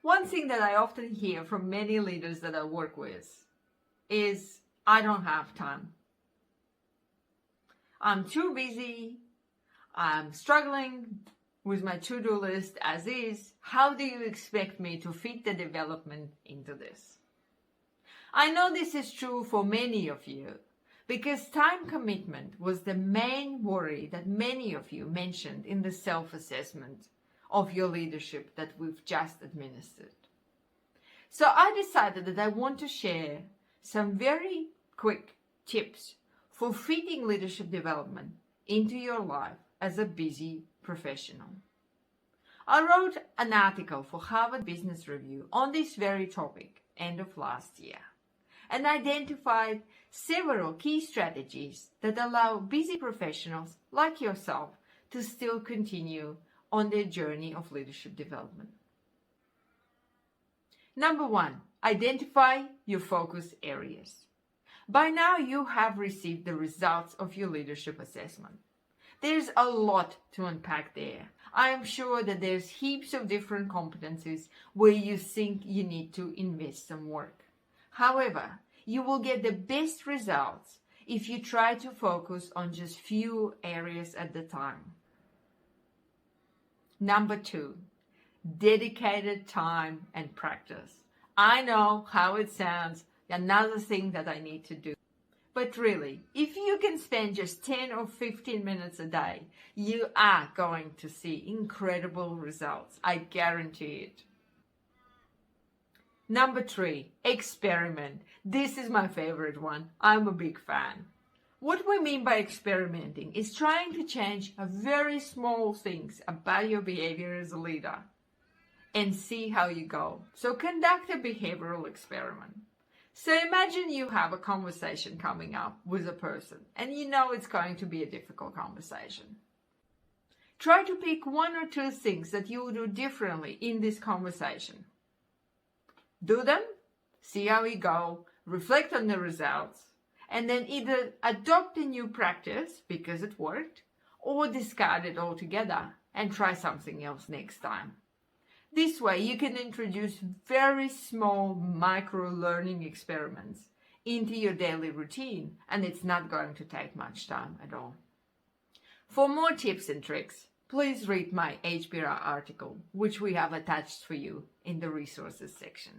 One thing that I often hear from many leaders that I work with is, I don't have time. I'm too busy. I'm struggling with my to-do list as is. How do you expect me to fit the development into this? I know this is true for many of you because time commitment was the main worry that many of you mentioned in the self-assessment of your leadership that we've just administered. So I decided that I want to share some very quick tips for fitting leadership development into your life as a busy professional. I wrote an article for Harvard Business Review on this very topic end of last year and identified several key strategies that allow busy professionals like yourself to still continue on their journey of leadership development. Number 1, identify your focus areas. By now you have received the results of your leadership assessment. There's a lot to unpack there. I am sure that there's heaps of different competencies where you think you need to invest some work. However, you will get the best results if you try to focus on just few areas at the time. Number 2, dedicated time and practice. I know how it sounds, another thing that I need to do. But really, if you can spend just 10 or 15 minutes a day, you are going to see incredible results. I guarantee it. Number 3, experiment. This is my favorite one. I'm a big fan. What we mean by experimenting is trying to change a very small things about your behavior as a leader and see how you go. So conduct a behavioral experiment. So imagine you have a conversation coming up with a person and you know it's going to be a difficult conversation. Try to pick 1 or 2 things that you will do differently in this conversation. Do them, see how you go, reflect on the results, and then either adopt a new practice because it worked or discard it altogether and try something else next time. This way you can introduce very small micro-learning experiments into your daily routine and it's not going to take much time at all. For more tips and tricks, please read my HBR article, which we have attached for you in the resources section.